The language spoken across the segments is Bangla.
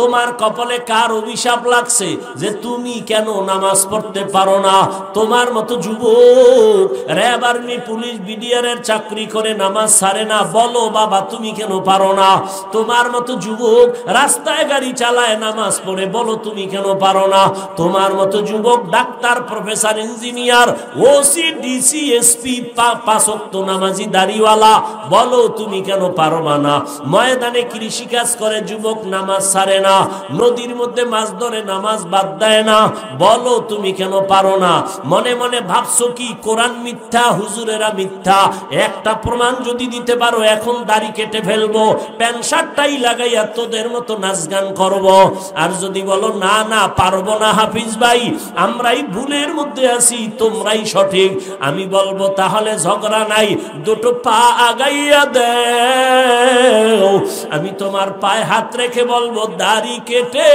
তোমার কপালে কার অভিশাপ লাগছে যে তুমি কেন নামাজ পড়তে পারো না? তোমার মতো যুবক র্যাব, আর্মি, পুলিশ, বিডিআর এর চাকরি করে নামাজ ছাড়ে না, বলো বাবা তুমি কেন পারো না? তোমার মতো যুবক রাস্তায় গাড়ি চালায় নামাজ পড়ে, বলো তুমি কেন পারো না? তোমার মতো যুবক doctor, professor, engineer, OC, DC, SP, পাঁচ ওয়াক্ত নামাজি দাড়িওয়ালা, বলো তুমি কেন পারো না? ময়দানে কৃষিকাজ করে যুবক নামাজ ছাড়ে না, নদীর মধ্যে মাছ ধরে নামাজ বাদ দেয় না, বলো তুমি কেন পারো না? মনে মনে ভাবছো কি কোরআন মিথ্যা, হুজুরেরা মিথ্যা? একটা প্রমাণ যদি দিতে পারো এখন দাড়ি কেটে ফেলবো, প্যান্ট শার্টটাই লাগাইয়া তোদের মতো নাচ গান করবো। আর যদি বলো না না পারবো না হাফিজ ভাই, আমরাই ভুলের মধ্যে আছি, তোমরাই সঠিক, আমি বলবো তাহলে ঝগড়া নাই, দুটো পা আগাইয়া দেও, আমি তোমার পায়ে হাত রেখে বলবো দাড়ি কেটে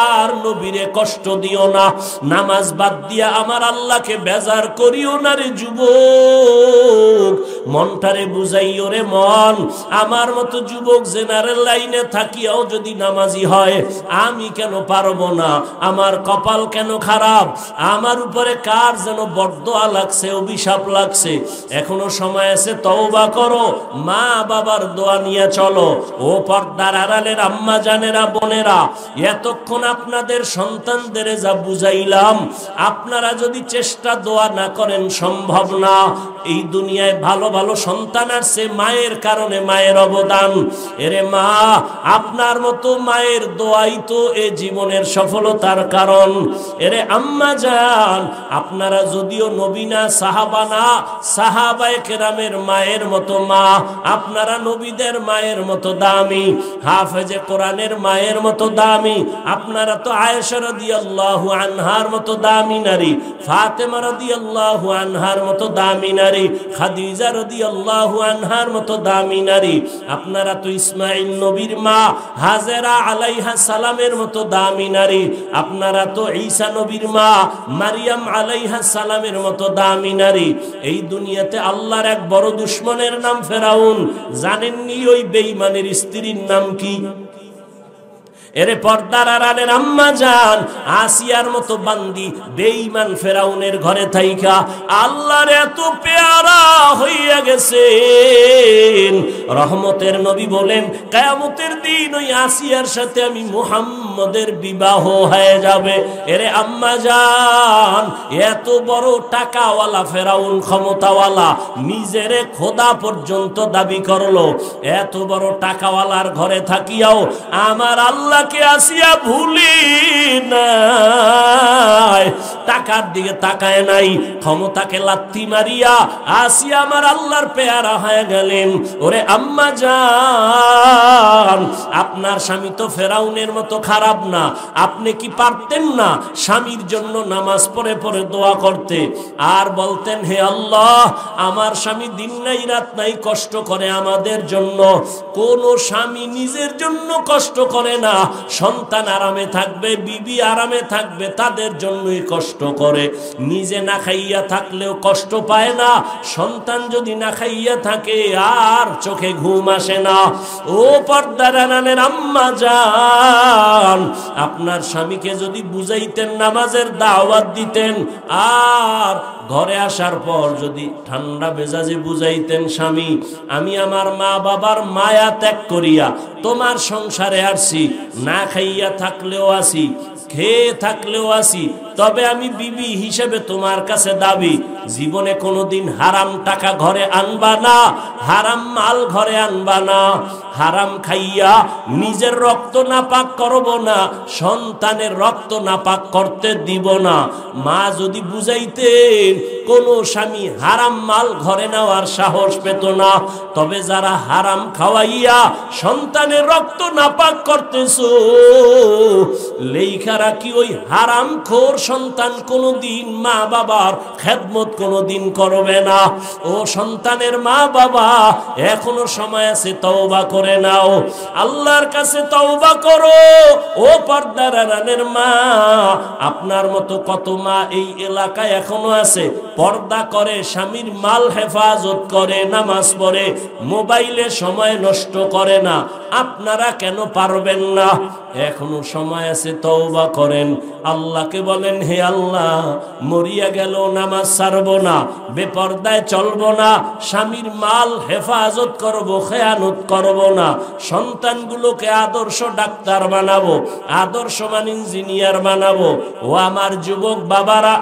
আর নবীরে কষ্ট দিও না, নামাজ বাদ দিয়া আমার আল্লাহকে বেজার করিও না রে যুবক, মনটারে বুঝাইও রে মন। আমার মতো যুবক জেনারেল লাইনে থাকিয়াও যদি নামাজি হয়, আমি কেন পারবো না? আমার কপাল কেন খারাপ? আমার উপরে কার যেন বরদোয়া লাগছে, অভিশাপ লাগছে। এখনো সময় আছে, তওবা করো, মা বাবার দোয়া নিয়ে চলো। ও পর্দার আড়ালের আম্মা জানেরা, বোনেরা, এতক্ষণ আপনাদের সন্তানদের যা বুঝাইলাম, আপনারা যদি চেষ্টা দোয়া না করেন সম্ভব না। এই দুনিয়ায় ভালো ভালো সন্তান আসছে মায়ের কারণে, মায়ের অবদান। এরে মা, আপনার মতো মায়ের দোয়াই তো এ জীবনের সফলতার কারণ। এরে আম্মা জান, আপনারা যদিও নবী না, সাহাবা না, সাহাবায়ে কেরামের মায়ের মতো মা, আপনারা নবীদের মায়ের মতো দামি, হাফেজে কোরআনের মায়ের মতো দামি, আপনারা তো আয়েশা রাদিয়াল্লাহু আনহার মতো দামি নারী, ফাতেমা রাদিয়াল্লাহু আনহার মতো দামি নারী, খাদিজা রাদিয়াল্লাহু আনহার মতো দামি নারী, আপনারা তো ইসমাইল নবীর মা হাজেরা আলাইহা সালামের মতো দামি নারী, আপনারা তো ঈসা নবীর মা মারিয়াম আলাইহা সালামের মতো দামি নারী। এই দুনিয়াতে আল্লাহর এক বড় দুশমনের নাম ফেরাউন। জানেননি ওই বেঈমানের স্ত্রীর নাম কি? এরে পর্দার আড়ালের আম্মা জান, আসিয়ার মতো বান্দি বেঈমান ফেরাউনের ঘরে থাইকা আল্লাহর এত পেয়ারা হইয়া গেছেন। রহমতের নবী বলেন কিয়ামতের দিন ওই আসিয়ার সাথে আমি মুহাম্মদের বিবাহ হয়ে যাবে। এরে আম্মা জান, এত বড় টাকাওয়ালা ফেরাউন, ক্ষমতাওয়ালা, নিজেরে খোদা পর্যন্ত দাবি করলো, এত বড় টাকাওয়ালার ঘরে থাকিয়াও আমার আল্লাহ কে আসিয়া ভুলি নাই, টাকার দিকে তাকায় নাই, ক্ষমতাকে লাথি মারিয়া আসিয়া আমার আল্লাহর পেয়ারা হয়ে গেলেন। ওরে আম্মা জান, আপনার স্বামী তো ফেরাউনের মতো খারাপ না, আপনি কি পারতেন না স্বামীর জন্য নামাজ পড়ে পড়ে দোয়া করতে, আর বলতেন হে আল্লাহ আমার স্বামী দিন নাই রাত নাই কষ্ট করে আমাদের জন্য। কোন স্বামী নিজের জন্য কষ্ট করে না, সন্তান আরামে থাকবে, বিবি আরামে থাকবে, তাদের জন্যই কষ্ট করে। নিজে না খাইয়া থাকলেও কষ্ট পায় না, সন্তান যদি না খাইয়া থাকে আর চোখে ঘুম আসে না। ও পর্দার আড়ালের আম্মা জান, আপনার স্বামীকে যদি বুঝাইতেন, নামাজের দাওয়াত দিতেন, আর ঘরে আসার পর যদি ঠান্ডা মেজাজে বুঝাইতেন, স্বামী আমি আমার মা বাবার মায়া ত্যাগ করিয়া তোমার সংসারে আসছি, না খাইয়া থাকলেও আসি, খেয়ে থাকলেও আসি, তবে আমি বিবি হিসেবে তোমার কাছে দাবি, জীবনে কোনোদিন হারাম টাকা ঘরে আনবা না, হারাম মাল ঘরে আনবা না, হারাম খাইয়া নিজের রক্ত নাপাক করব না, সন্তানের রক্ত নাপাক করতে দিব না। মা যদি বুঝাইতেন, কোন স্বামী হারাম মাল ঘরে নেওয়ার সাহস পেত না। তবে যারা হারাম খাওয়াইয়া সন্তানের রক্ত নাপাক করতেছো, লেখা রাখি ওই হারাম খোর সন্তান কোনোদিন মা বাবার খেদমত কোনোদিন করবে না। ও সন্তানের মা বাবা, এখনো সময় আছে, তওবা করে নাও, আল্লাহর কাছে তওবা করো। ও পর্দার আড়ালের মা, আপনার মতো কত মা এই এলাকায় এখনো আছে, পর্দা করে, স্বামীর মাল হেফাজত করে, নামাজ পড়ে, মোবাইলে সময় নষ্ট করে না। আপনারা কেন পারবেন না? এখনো সময় আছে, তওবা করেন। আল্লাহকে বলেন, হে আল্লাহ, মরিয়া গেল নামাজ ছাড়বো না, বেপর্দায় চলবো না, স্বামীর মাল হেফাজত করব, খেয়ানত করব না, সন্তানগুলোকে আদর্শ ডাক্তার বানাবো, আদর্শবান ইঞ্জিনিয়ার বানাবো। ও আমার যুবক বাবারা,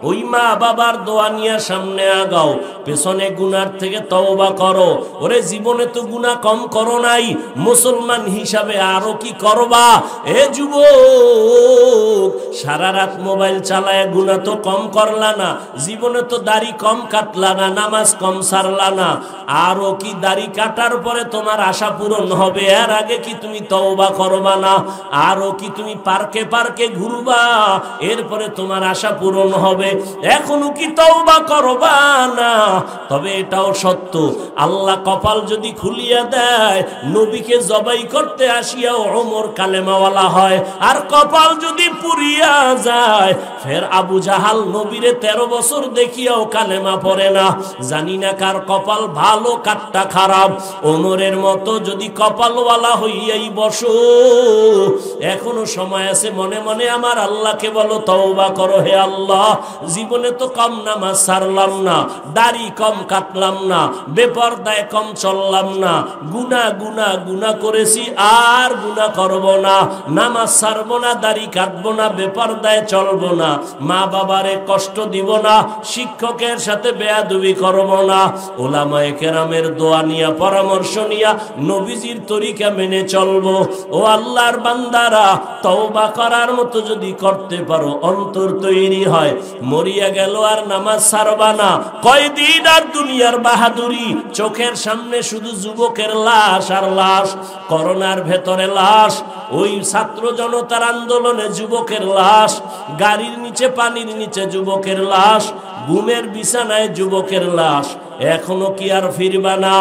ওই মা বাবার দোয়া নিয়ে সামনে আগাও, পেছনে গুনার থেকে তওবা করো। ওরে জীবনে তো গুনাহ কম করো নাই, মুসলমান হিসাবে আরো কি করবা? এ যুবক, সারা রাত মোবাইল চালায় গুনাহ তো কম করলা না, জীবনে তো দাড়ি কম কাটলা না, নামাজ কম সারলা না, আরো কি দাড়ি কাটার পরে তোমার আশা পূরণ হবে? এর আগে কি তুমি তওবা করবা না? আরো কি তুমি পার্কে পার্কে ঘুরবা, এরপরে তোমার আশা পূরণ হবে? এখনো কি তওবা করবা না? তবে এটাও সত্য, আল্লাহ কপাল যদি খুলিয়া দেয়, নবীকে জবাই করতে আসিয়াও ওমর কালেমাওয়ালা হয়। আর কপাল যদি পুরিয়া যায়, ফের আবু জাহাল নবীরে 13 বছর দেখিয়াও কালেমা পড়ে না। জানি না কার কপাল ভালো কারটা খারাপ। ওমরের মতো যদি কপালওয়ালা হইয়াই বসো, এখনো সময় আছে। মনে মনে আমার আল্লাহকে বলো, তওবা করো, হে আল্লাহ, জীবনে তো কম নামাজ ছাড়লাম না, দাড়ি কম কাটলাম না, বেপরদায় কম চললাম না, গুনাহ করেছি, আর গুনাহ করব না, নামাজ ছাড়বো না, দাড়ি কাটবো না, বেপরদায় চলবো না, মা বাবারে কষ্ট দিব না, শিক্ষকের সাথে বেয়াদবি করব না, ওলামায়ে কেরামের দোয়া নিয়া, পরামর্শ নিয়া, নবীজির তরিকা মেনে চলবো। ও আল্লাহর বান্দারা, তওবা করার মতো যদি করতে পারো, অন্তর তৈরি হয়। মরিয়া গেল আর নামাজ ছাড়বা না, কয়দিন আর দুনিয়ার বাহাদুরি? চোখের সামনে শুধু যুবকের লাশ আর লাশ, করোনার ভেতরে লাশ, ওই ছাত্র জনতার আন্দোলনে যুবকের লাশ, গাড়ির নিচে পানির নিচে যুবকের লাশ, ঘুমের বিছানায় যুবকের লাশ। এখনো কি আর ফিরবা না?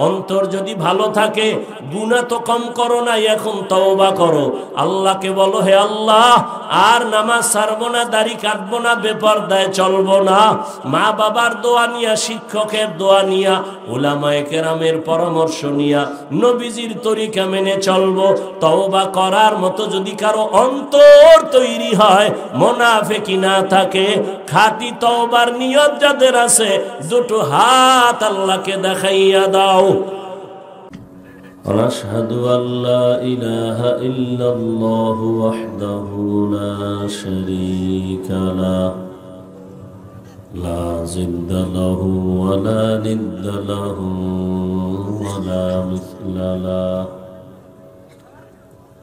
অন্তর যদি ভালো থাকে, গুনাহ তো কম করো না, এখন তওবা করো। আল্লাহকে বলো, হে আল্লাহ, আর নামাজ ছাড়বো না, দাড়ি কাটবো না, বেপরদায় চলবো না। মা বাবার দোয়া নিয়া, শিক্ষকের দোয়া নিয়া, উলামায়ে কেরামের পরামর্শ নিয়া, নবীজির তরিকা মেনে চলবো। তওবা করার মতো যদি কারো অন্তর তৈরি হয়, মুনাফিকি না থাকে, খাঁটি তওবার নিয়ত যাদের আছে, দুটো হাত আল্লাহকে দেখাইয়া দাও। আশহাদু আল্লা ইলাহা ইল্লাল্লাহু ওয়াহদাহু লা শারীকা লাহু লা জিদ্দা লাহু ওয়া লা নিদ্দা লাহু ওয়া লা মিসলা লাহু।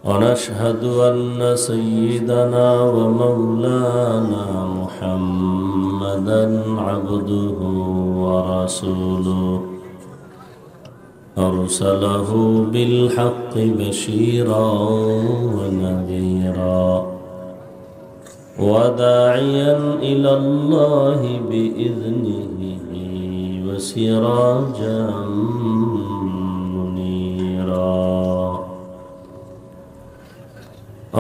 ونشهد أن سيدنا ومولانا محمدا عبده ورسوله أرسله بالحق بشيرا ونذيرا وداعيا إلى الله بإذنه وسراجا منيرا.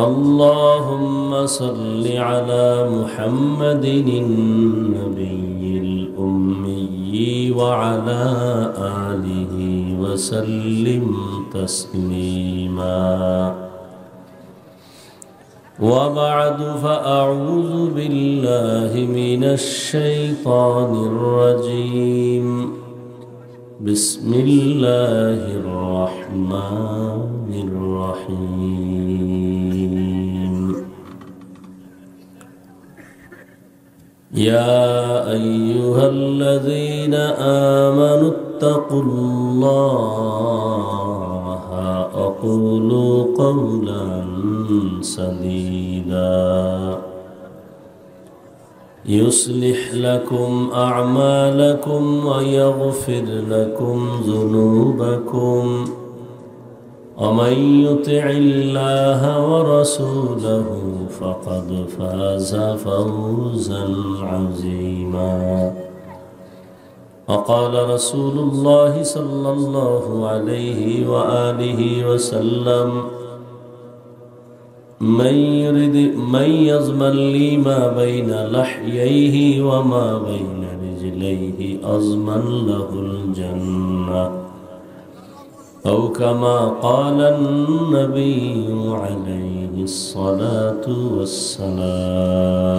اللهم صل على محمد النبي الأمي وعلى آله وسلم تسليما. وبعد، فأعوذ بالله من الشيطان الرجيم. بسم الله الرحمن الرحيم. يا أيها الذين آمنوا اتقوا الله وقولوا قولا سديدا يصلح لكم أعمالكم ويغفر لكم ذنوبكم ومن يطع الله ورسوله فقد فاز فوزا عظيما وقال رسول الله صلى الله عليه وآله وسلم من يضمن لي ما بين لحييه وما بين رجليه أضمن له الجنة أو كما قال النبي عليه الصلاة والسلام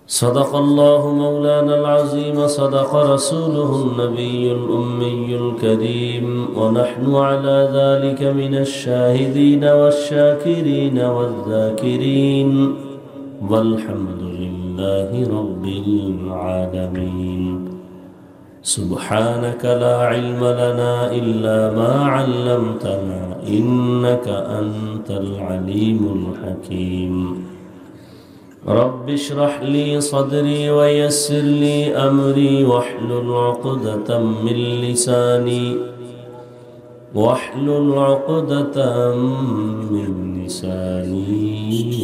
صدق الله مولانا العظيم صدق رسوله النبي الأمي الكريم ونحن على ذلك من الشاهدين والشاكرين والذاكرين والحمد لله رب العالمين سبحانك لا علم لنا إلا ما علمتنا إنك أنت العليم الحكيم رب اشرح لي صدري ويسر لي أمري واحلل عقدة من لساني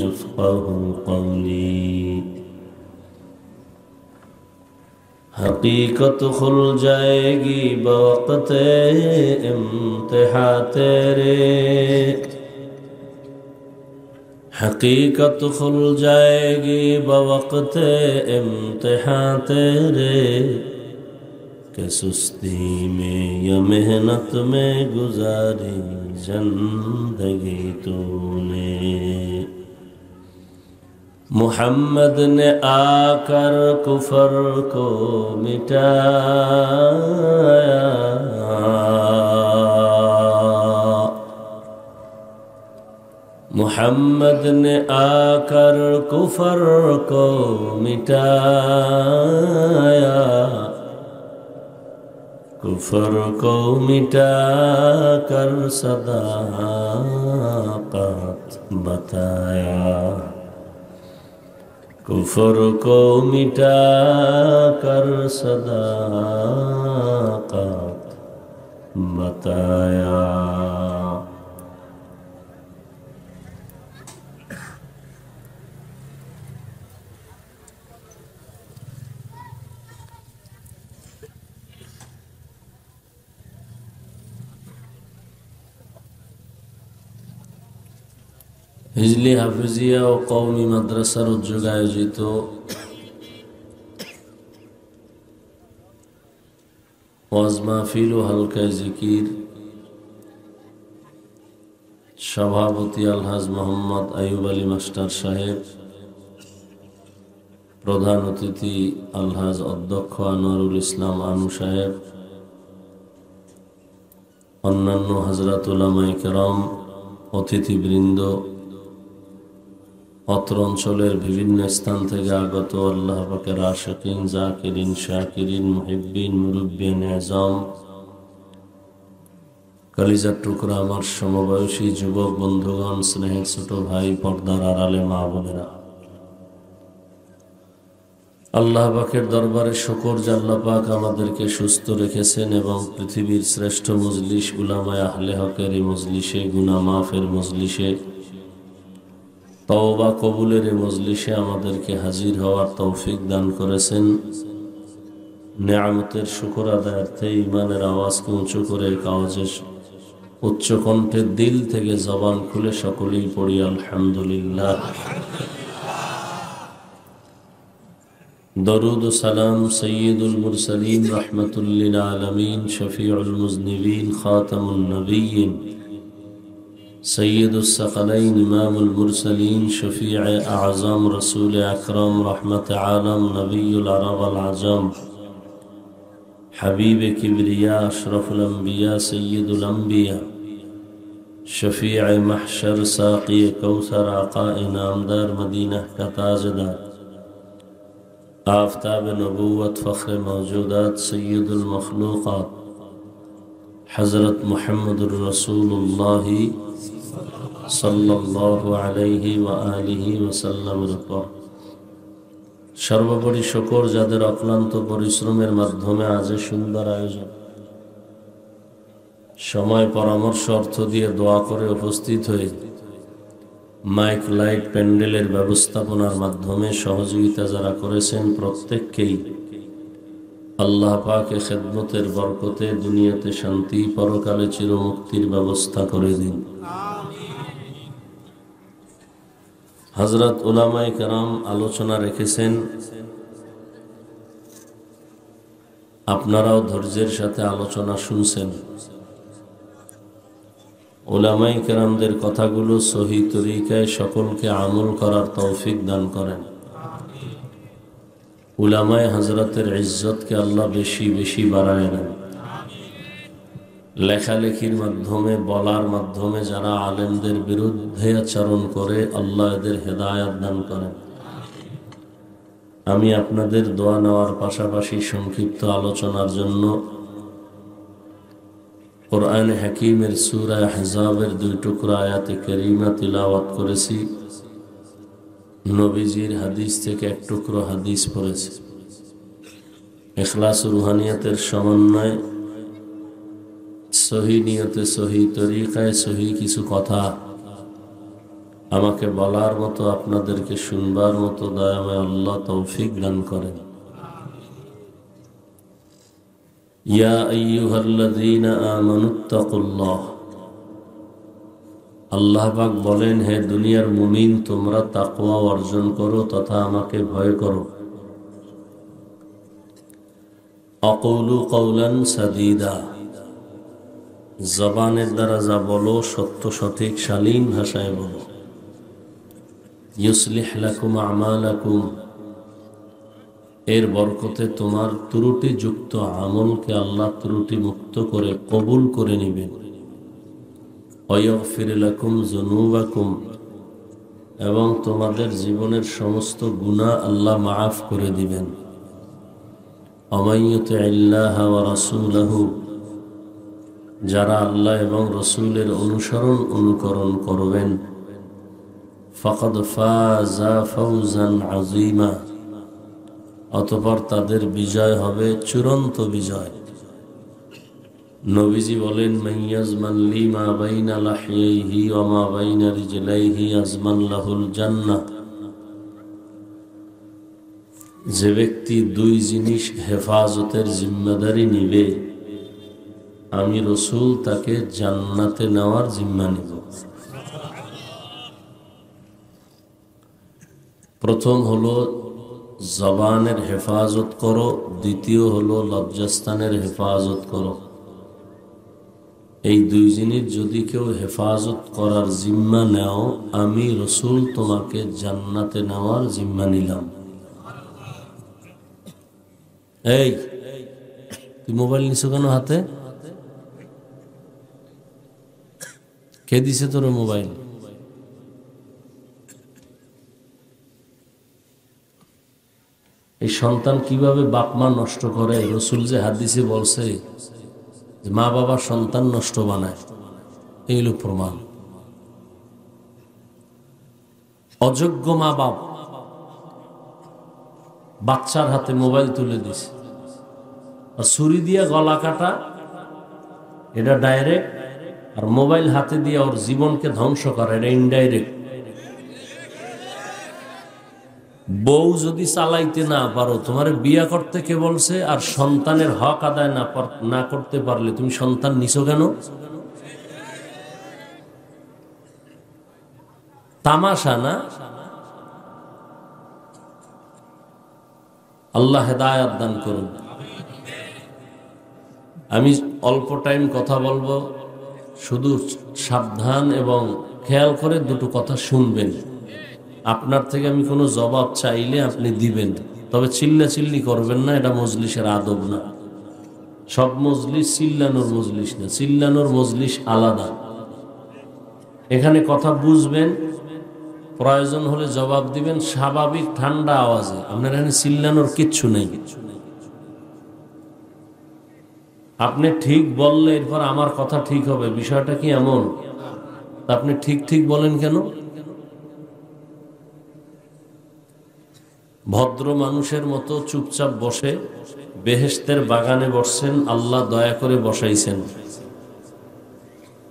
يفقه قولي حقیقت کھل جائے گی بوقت امتحان تیرے حقیقت کھل جائے گی بوقت امتحان تیرے کہ سستی میں یا محنت میں گزاری زندگی تو نے محمد نے آ کر کفر کو مٹایا محمد نے آ کر کفر کو مٹایا کفر کو مٹا کر صداقت بتایا کفر کو مٹا کر صداقت بتایا হিজলি হাফিজিয়া ও কওমি মাদ্রাসার উদ্যোগে আয়োজিত ওয়াজ মাহফিল ও হালকা জিকির সভাপতি আলহাজ মোহাম্মদ আইয়ুব আলী মাস্টার সাহেব, প্রধান অতিথি আলহাজ অধ্যক্ষ আনোয়ারুল ইসলাম আনু সাহেব, অন্যান্য হযরত উলামায়ে কেরাম, অতিথিবৃন্দ, অত্র অঞ্চলের বিভিন্ন স্থান থেকে আগত আল্লাহ পাকের আশিকিন, জাকিরিন, শাকিরিন, মুহিব্বিন, মুরব্বিয়ান আযম, কলিজার টুকরা আমার সমবয়সী যুবক বন্ধুগণ, স্নেহের ছোট ভাই, পর্দার আড়ালে মা বোনেরা, আল্লাহ পাকের দরবারে শুকর যে আল্লাহ পাক আমাদেরকে সুস্থ রেখেছেন এবং পৃথিবীর শ্রেষ্ঠ মজলিস উলামায়ে আহলে হকের এই মজলিসে, গুনাহ মাফের মজলিসে, তওবা কবুলের এই মজলিসে আমাদেরকে হাজির হওয়ার তৌফিক দান করেছেন। নেয়ামতের শুকর আদায়ার্থে ইমানের আওয়াজকে উঁচু করে কাওয়াজে উচ্চ কণ্ঠে দিল থেকে জবান খুলে সকলেই পড়ি আলহামদুলিল্লাহ। দরুদ ও সালাম সৈয়দুল মুরসালিন রাহমাতুল লিল আলামিন শফিউল মুজনিবিন খাতামুন নবিয়্যিন সৈয়দুস সাকালাইন ইমামুল মুরসালিন শফিউ আযম রাসূল আকরাম রহমত আলম নবিয়ুল আরব আল আজম হাবিব কিবরিয়া আশরাফুল আম্বিয়া সৈয়দুল আম্বিয়া শফিউ মাহশর সাকি কৌসর আকা ইনামদার মদিনা का ताजदार आफताब नबूवत फ़ख्र मौजूदात सय्यदुल मखलूक़ात हज़रत मुहम्मदुर रसूलुल्लाह सल्लल्लाहु अलैहि व आलिहि वसल्लमेর উপর সর্বোপরি শুকর যাদের অক্লান্ত পরিশ্রমের মাধ্যমে আজ সুন্দর আয়োজন, সময় পরামর্শ অর্থ দিয়ে দোয়া করে উপস্থিত হয়ে মাইক লাইট প্যান্ডেলের ব্যবস্থাপনার মাধ্যমে সহযোগিতা যারা করেছেন প্রত্যেককেই আল্লাহ পাকে খেদমতের বরকতে দুনিয়াতে শান্তি, পরকালে চিরমুক্তির ব্যবস্থা করে দিন। হযরত উলামায়ে কেরাম আলোচনা রেখেছেন, আপনারাও ধৈর্যের সাথে আলোচনা শুনছেন। উলামায়ে কেরামদের কথাগুলো সহি তরিকায় সকলকে আমল করার তৌফিক দান করেন। উলামায়ে হযরতের ইজ্জতকে আল্লাহ বেশি বেশি বাড়ায় নেন। লেখালেখির মাধ্যমে, বলার মাধ্যমে যারা আলেমদের বিরুদ্ধে আচরণ করে আল্লাহ এদের হেদায়েত দান করেন। আমি আপনাদের দোয়া নেওয়ার পাশাপাশি সংক্ষিপ্ত আলোচনার জন্য কোরআন হাকিমের সূরা আহজাবের 2 টুকরা আয়াতে কারিমা তিলাওয়াত করেছি। নবীজির হাদিস থেকে 1 টুকরো হাদিস পড়েছি। ইখলাস ও রুহানিয়াতের সমন্বয়ে সহি নিয়তে, সহি তরিকায়, সহি কিছু কথা আমাকে বলার মতো, আপনাদেরকে শুনবার মতো দয়াময় আল্লাহ তৌফিক দান করেন। ইয়া আইয়ুহাল্লাযীনা আমানুত্তাকুল্লাহ, আল্লাহ পাক বলেন, হে দুনিয়ার মুমিন, তোমরা তাকওয়া অর্জন করো তথা আমাকে ভয় করো। আকুলু কওলান সাদীদা, জবানের দ্বারা যা বলো সত্য সঠিক শালীন ভাষায় বলো। ইউসলিহ লাকুম আমালাকুম, এর বরকতে তোমার ত্রুটিযুক্ত আমলকে আল্লাহ ত্রুটি মুক্ত করে কবুল করে নেবেন। ওয়াগফির লাকুম যুনুবাকুম, এবং তোমাদের জীবনের সমস্ত গুনাহ আল্লাহ মাফ করে দিবেন। ওয়ামাইয়ুতিল্লাহ ওয়া রাসূলাহু, যারা আল্লাহ এবং রসুলের অনুকরণ করবেন, ফাকাদ ফাযা ফাওজান আযীমা, অতঃপর তাদের বিজয় হবে চূড়ান্ত বিজয়। নবীজি বলেন, মাইয়াজমান লিমা বাইনা লাহিয়াইহি ওয়া মা বাইনা রিজলাইহি আজমান লাহুল জান্নাহ, যে ব্যক্তি 2 জিনিস হেফাজতের জিম্মাদারি নিবে, আমি রসুল তাকে জান্নাতে নেওয়ার জিম্মা নিব। প্রথম হলো জবানের হেফাজত করো, দ্বিতীয় হলো লজ্জাস্থানের হেফাজত করো। এই 2 জিনিস যদি কেউ হেফাজত করার জিম্মা নেও, আমি রসুল তোমাকে জান্নাতে নেওয়ার জিম্মা নিলাম। এই তুই মোবাইল নিছো কেন হাতে? কে দিছে তোর মোবাইল? এই সন্তান কিভাবে বাপ মা নষ্ট করে? রসুল যে হাদিসে বলছে যে মা বাবা সন্তান নষ্ট বানায়, এই হলো প্রমাণ। অযোগ্য মা বাপ বাচ্চার হাতে মোবাইল তুলে দিছে, আর ছুরি দিয়া গলা কাটা, এটা ডাইরেক্ট, আর মোবাইল হাতে দিয়ে ওর জীবনকে ধ্বংস করে, এটা ইনডাইরেক্ট। বউ যদি চালাইতে না পারো, তোমার বিয়া করতে কে বলছে? আর সন্তানের হক আদায় না করতে পারলে তুমি সন্তান নিছো কেন? তামাশা না? আল্লাহ হেদায়েত দান করুন। আমি অল্প টাইম কথা বলবো, শুধু সাবধান এবং খেয়াল করে 2টো কথা শুনবেন। আপনার থেকে আমি কোনো জবাব চাইলে আপনি দিবেন, তবে চিল্লাচিল্লি করবেন না, এটা মজলিসের আদব না। সব মজলিস চিল্লানোর মজলিস না, চিল্লানোর মজলিস আলাদা। এখানে কথা বুঝবেন, প্রয়োজন হলে জবাব দিবেন স্বাভাবিক ঠান্ডা আওয়াজে। আপনার এখানে চিল্লানোর কিচ্ছু নেই। আপনি ঠিক বললে এরপর আমার কথা ঠিক হবে, বিষয়টা কি এমন? আপনি ঠিক ঠিক বলেন কেন? ভদ্র মানুষের মতো চুপচাপ বসে বেহেশতের বাগানে বসছেন, আল্লাহ দয়া করে বসাইছেন।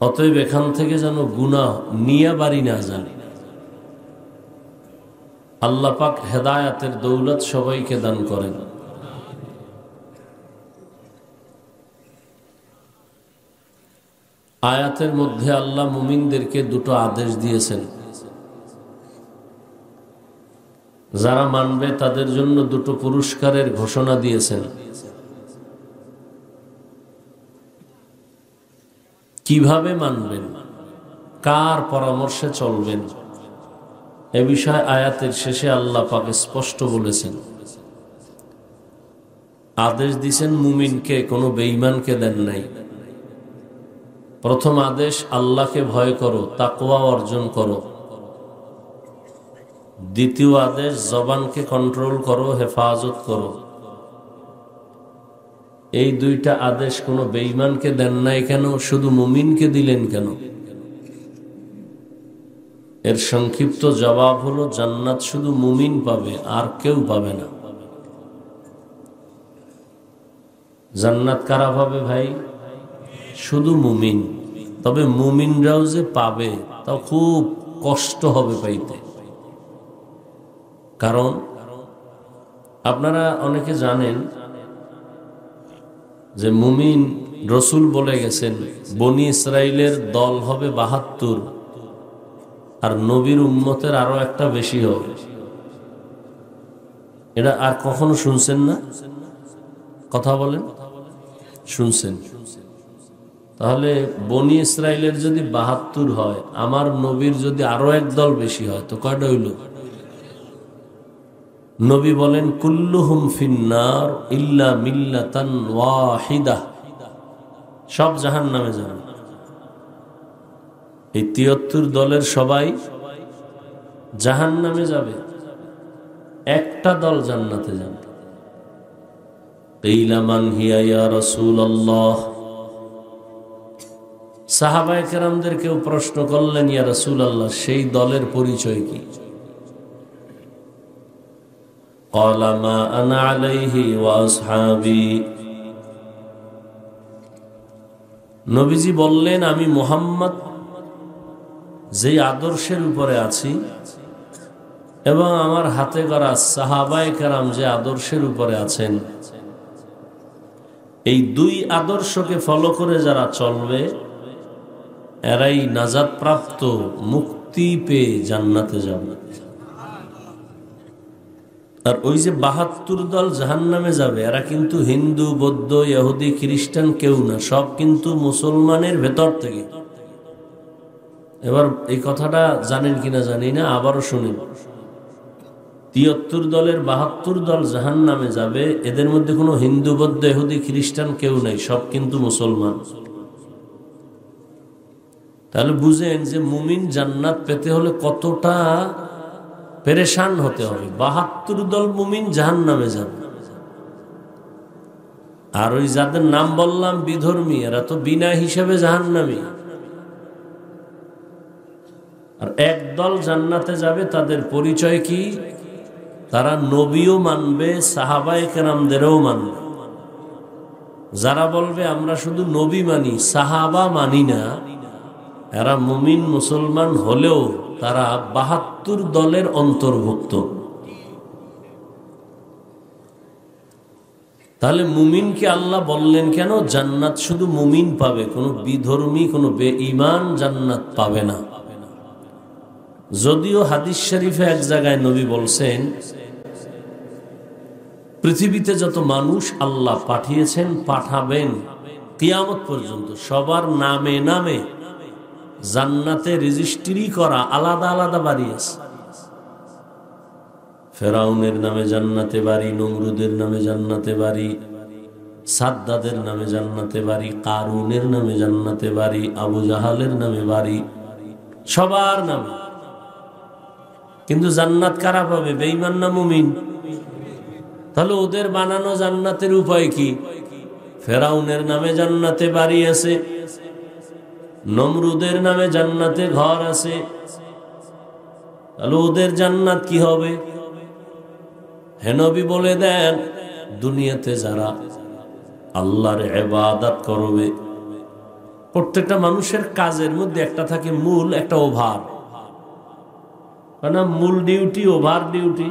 অতএব এখান থেকে যেন গুনাহ নিয়ে বাড়ি না জানি। আল্লাহ পাক হেদায়াতের দৌলত সবাইকে দান করেন। আয়াতের মধ্যে আল্লাহ মুমিনদেরকে দুটো আদেশ দিয়েছেন, যারা মানবে তাদের জন্য দুটো পুরস্কারের ঘোষণা দিয়েছেন। কিভাবে মানবেন, কার পরামর্শে চলবেন, এ বিষয়ে আয়াতের শেষে আল্লাহ পাক স্পষ্ট বলেছেন। আদেশ দিয়েছেন মুমিনকে, কোনো বেঈমানকে দেন নাই। প্রথম আদেশ, আল্লাহকে ভয় করো, তাকওয়া অর্জন করো। দ্বিতীয় আদেশ, জবানকে কন্ট্রোল করো, হেফাজত করো। এই দুইটা আদেশ কোনো বেঈমানকে দেন নাই কেন, শুধু মুমিনকে দিলেন কেন? এর সংক্ষিপ্ত জবাব হলো, জান্নাত শুধু মুমিন পাবে, আর কেউ পাবে না। জান্নাত কারা পাবে ভাই? শুধু মুমিন। তবে মুমিনরাও যে পাবে তা খুব কষ্ট হবে পাইতে। কারণ আপনারা অনেকে জানেন যে মুমিন, রসুল বলে গেছেন বনি ইসরাইলের দল হবে ৭২, আর নবীর উম্মতের আরো একটা বেশি হবে। এটা আর কখনো শুনছেন না? কথা বলেন, শুনছেন? তাহলে বনি ইসরাইলের যদি ৭২ হয়, আমার নবীর যদি আরো এক দল বেশি হয়, তো কয়টা হইল? নবী বলেন কুল্লুহুম ফিন্নার ইল্লা মিল্লাতান ওয়াহিদা, সব জাহান্নামে যাবে। এই ৭৩ দলের সবাই জাহান্নামে যাবে, একটা দল জান্নাতে যাবে। কিলা মান হিয়া ইয়া রাসূলুল্লাহ, সাহাবায়ে কেরামদের কেউ প্রশ্ন করলেন, ইয়া রাসূলুল্লাহ, সেই দলের পরিচয় কি? ক্বালা মা আনা আলাইহি ওয়া আসহাবী, নবীজি বললেন, আমি মুহাম্মদ যেই আদর্শের উপরে আছি এবং আমার হাতে গড়া সাহাবায়ে কেরাম যে আদর্শের উপরে আছেন, এই দুই আদর্শকে ফলো করে যারা চলবে এরাই নাজাত প্রাপ্ত, মুক্তি পেয়ে জান্নাতে যাবে। আর ওই যে ৭২ দল জাহান্নামে যাবে, এরা কিন্তু হিন্দু, বৌদ্ধ, ইহুদি, খ্রিস্টান কেউ না, সব কিন্তু মুসলমানের ভেতর থেকে। এবার এই কথাটা জানেন কিনা জানি না, আবারও শুনেন। ৭৩ দলের ৭২ দল জাহান্নামে যাবে, এদের মধ্যে কোনো হিন্দু, বৌদ্ধ, ইহুদি, খ্রিস্টান কেউ নাই, সব কিন্তু মুসলমান। তাহলে বুঝেন যে মুমিন জান্নাত পেতে হলে কতটা পেরেশান হতে হবে। ৭২ দল মুমিন জাহান্নামে যাবে, আর ওই যাদের নাম বললাম বিধর্মী, এরা তো বিনা হিসেবে জাহান্নামী। আর এক দল জান্নাতে যাবে, তাদের পরিচয় কি? তারা নবীও মানবে, সাহাবায়ে কেরামদেরও মানবে। যারা বলবে আমরা শুধু নবী মানি, সাহাবা মানি না, এরা মুমিন মুসলমান হলেও তারা ৭২ দলের অন্তর্ভুক্ত। তাহলে মুমিনকে আল্লাহ বললেন কেন? জান্নাত শুধু মুমিন পাবে, কোনো বিধর্মী, কোনো বেঈমান জান্নাত পাবে না। যদিও হাদিস শরীফে এক জায়গায় নবী বলছেন, পৃথিবীতে যত মানুষ আল্লাহ পাঠিয়েছেন, পাঠাবেন কিয়ামত পর্যন্ত, সবার নামে নামে জান্নাতে রেজিস্ট্রি করা আলাদা আলাদা বাড়ি আছে। ফেরাউনের নামে জান্নাতে বাড়ি, নমরুদের নামে জান্নাতে বাড়ি, সাদ্দাদের নামে জান্নাতে বাড়ি, কারুনের নামে জান্নাতে বাড়ি, আবু জাহালের নামে বাড়ি, সবার নামে। কিন্তু জান্নাত কারা পাবে? বেঈমান না মুমিন? তাহলে ওদের বানানো জান্নাতের উপায় কি? ফেরাউনের নামে জান্নাতে বাড়ি আছে, নমরুদের নামে জান্নাতে ঘর আছে, তাহলে ওদের জান্নাত কি হবে? হে নবী বলে দেন, দুনিয়াতে যারা আল্লাহর ইবাদত করবে, প্রত্যেকটা মানুষের কাজের মধ্যে একটা থাকে মূল, একটা ওভার, না মূল ডিউটি, ওভার ডিউটি।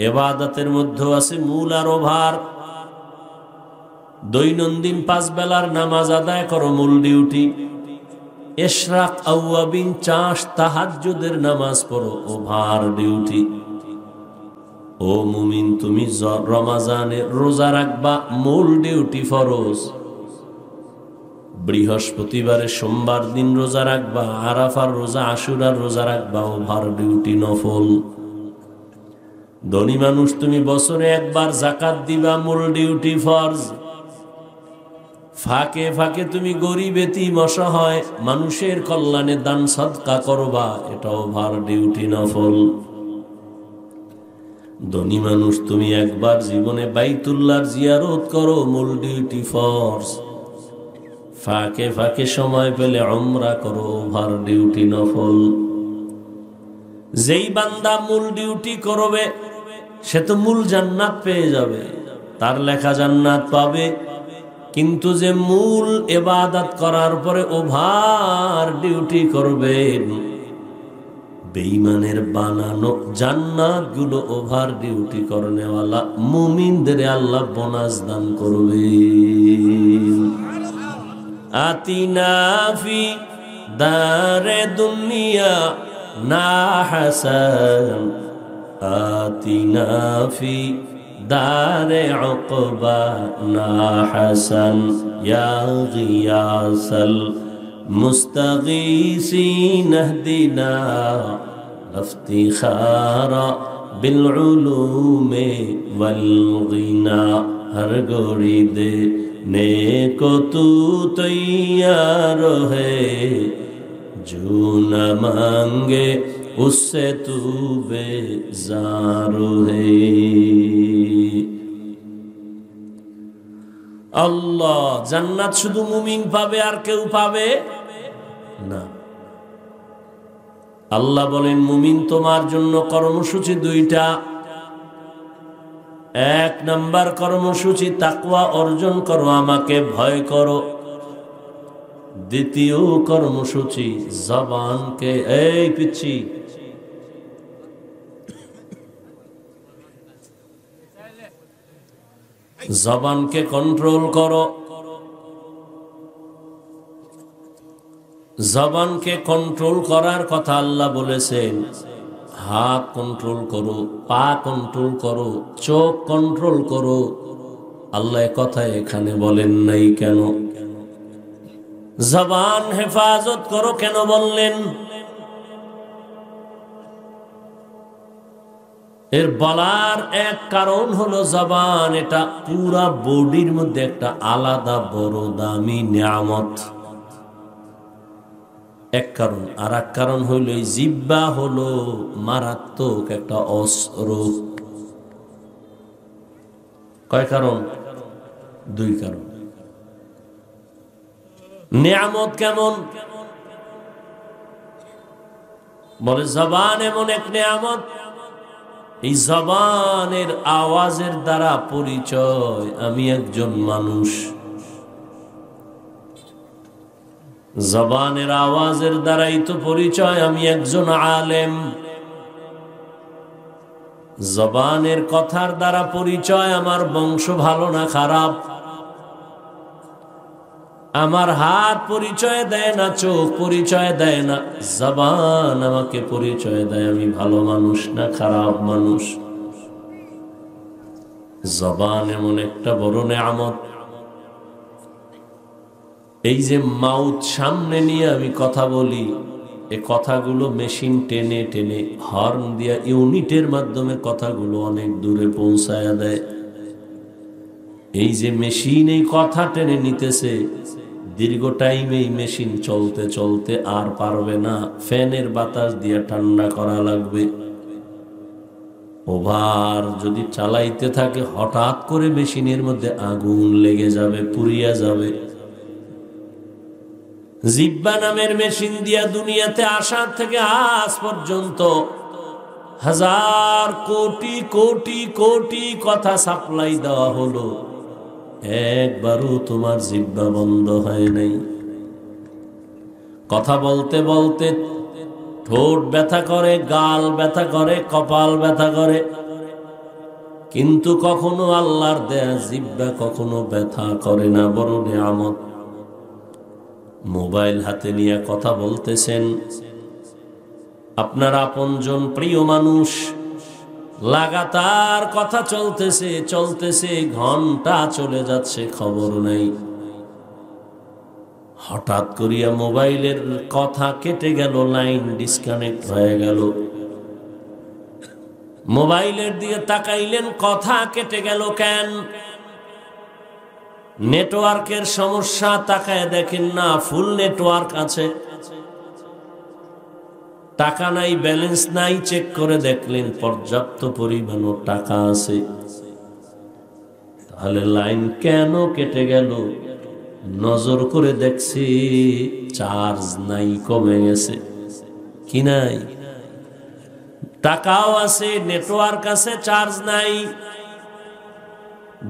ইবাদতের মধ্যেও আছে মূল আর ওভার। দৈনন্দিন 5 বেলার নামাজ আদায় করো, মূল ডিউটি। ইশরাক, আওয়াবিন, চাষ, তাহাজ্জুদের নামাজ পড়ো, ওভার ডিউটি। ও মুমিন, তুমি রমজানে রোজা রাখবা, মূল ডিউটি, ফরজ। বৃহস্পতিবারে সোমবার দিন রোজা রাখবা, আরাফার রোজা, আশুরার রোজা রাখবা, ওভার ডিউটি, নফল। ধনী মানুষ, তুমি বছরে একবার যাকাত দিবা, মূল ডিউটি, ফরজ। ফাঁকে ফাঁকে তুমি গরিব, এতিম, অসহায় মানুষের কল্যাণে দান সদকা করবা, এটা ওভার ডিউটি, নফল। ধনী মানুষ, তুমি একবার জীবনে বাইতুল্লাহর জিয়ারত করো, মূল ডিউটি, ফরজ। ফাঁকে ফাঁকে সময় পেলে উমরা করো, ওভার ডিউটি, নফল। যেই বান্দা মূল ডিউটি করবে সে তো মূল জান্নাত পেয়ে যাবে, তার লেখা জান্নাত পাবে। কিন্তু যে মূল ইবাদত করার পরে ওভার ডিউটি করবে, বেঈমানের বানানো জান্নাত গুলো ওভার ডিউটি করনেওয়ালা মুমিনদের আল্লাহ বোনাস দান করবে। আতিনা ফি দারে দুনিয়া না হাসান, আতিনা ফি দারে উকবা না হাসান, ইয়া গিয়াসাল মুস্তাগীসিন ইহদিনা ইফতিখারা বিল উলুমি ওয়াল গিনা। हर गोरी दे नेको तू तैयार है, जो न मांगे उससे तू बेजार है। আল্লাহ জান্নাত শুধু মুমিন পাবে, আর কেউ পাবে না। আল্লাহ বলেন, মুমিন তোমার জন্য কর্মসূচি 2টা। 1 নাম্বার কর্মসূচি, তাকওয়া অর্জন করো, আমাকে ভয় করো। দ্বিতীয় কর্মসূচি, জবানকে, এই পিচ্ছি, জবানকে কন্ট্রোল করো। জবানকে কন্ট্রোল করার কথা আল্লাহ বলেছেন। হাত কন্ট্রোল করো, পা কন্ট্রোল করো, চোখ কন্ট্রোল করো। আল্লাহ কথা এখানে বলেন নাই কেন? জবান হেফাজত করো কেন বললেন? এর বলার এক কারণ হলো, জবান এটা পুরা বডির মধ্যে একটা আলাদা বড় দামি নিয়ামত, এক কারণ। আর এক কারণ হইল, এই জিহ্বা হলো মারাত্মক একটা অস্ত্র। কয় কারণ? 2 কারণ। নিয়ামত কেমন? বলে জবান এমন এক নিয়ামত, এই জবানের আওয়াজের দ্বারা পরিচয় আমি একজন মানুষ। জবানের আওয়াজের দ্বারাই তো পরিচয় আমি একজন আলেম। জবানের কথার দ্বারা পরিচয় আমার বংশ ভালো না খারাপ। আমার হাত পরিচয় দেয় না, চোখ পরিচয় দেয় না, জবান আমাকে পরিচয় দেয় আমি ভালো মানুষ না খারাপ মানুষ। জবান এমন একটা বড় নেয়ামত। এই যে মাউথ সামনে নিয়ে আমি কথা বলি, এই কথাগুলো মেশিন টেনে টেনে হর্ন দিয়া ইউনিটের মাধ্যমে কথাগুলো অনেক দূরে পৌঁছায়া দেয়। এই যে মেশিন এই কথা টেনে নিতেছে, দীর্ঘ টাইম এই মেশিন চলতে চলতে আর পারবে না, ফ্যানের বাতাস দিয়ে ঠান্ডা করা লাগবে। ওভার যদি চালাইতে থাকে, হঠাৎ করে মেশিনের মধ্যে আগুন লেগে যাবে, পুড়িয়া যাবে। জিহ্বা নামের মেশিন দিয়া দুনিয়াতে আসার থেকে আজ পর্যন্ত হাজার কোটি কোটি কোটি কথা সাপ্লাই দেওয়া হলো, একবারও তোমার জিহ্বা বন্ধ হয় নাই। কথা বলতে বলতে ঠোঁট ব্যথা করে, গাল ব্যথা করে, কপাল ব্যথা করে, কিন্তু কখনো আল্লাহর দেয়া জিহ্বা কখনো ব্যথা করে না, বড় নিয়ামত। মোবাইল হাতে নিয়ে কথা বলতেছেন, আপনার আপনজন প্রিয় মানুষ, লাগাতার কথা চলতেছে চলতেছে, ঘন্টা চলে যাচ্ছে, খবর নেই। হঠাৎ করিয়া মোবাইলের কথা কেটে গেল, লাইন ডিসকানেক্ট হয়ে গেল। মোবাইলের দিকে তাকাইলেন, কথা কেটে গেল কেন? নেটওয়ার্কের সমস্যা। তাকায় দেখেন না, ফুল নেটওয়ার্ক আছে, টাকা নাই, ব্যালেন্স নাই। চেক করে দেখলেন পর্যাপ্ত পরিমাণ টাকা আছে। তাহলে লাইন কেন কেটে গেল? নজর করে দেখছি চার্জ নাই, কমে গেছে। কি নাই? টাকাও আছে, নেটওয়ার্ক আছে, চার্জ নাই।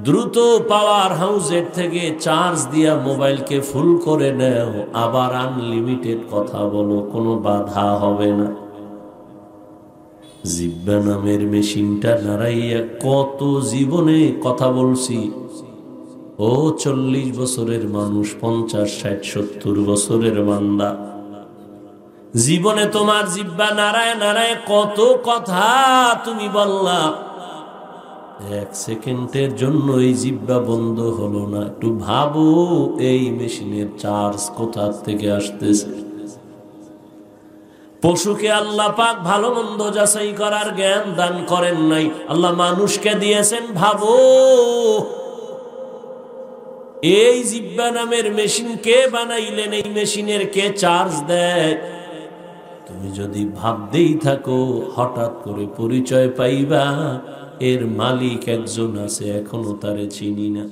দ্রুত পাওয়ার হাউসের থেকে চার্জ দিয়া মোবাইলকে ফুল করে নাও, আবার আনলিমিটেড কথা বলো, কোনো বাধা হবে না। জিহ্বা নামের মেশিনটা নাড়াইয়া কত জীবনে কথা বলছি। ও 40 বছরের মানুষ, 50, 60, 70 বছরের বান্দা, জীবনে তোমার জিহ্বা নাড়ায় নাড়ায় কত কথা তুমি বললা। 1 সেকেন্ডের জন্য এই জিহ্বা বন্ধ হলো না। একটু ভাবো, এই মেশিনের চার্জ কোথা থেকে আসতেছে? পশুকে আল্লাহ পাক ভালো মন্দ যাচাই করার জ্ঞান দান করেন নাই, আল্লাহ মানুষকে দিয়েছেন। ভাবো, এই জিহ্বা নামের মেশিন কে বানাইলেন? এই মেশিনের কে চার্জ দেয়? তুমি যদি ভাবতেই থাকো, হঠাৎ করে পরিচয় পাইবা এর মালিক একজন আছে, এখনো তারে চিনি না।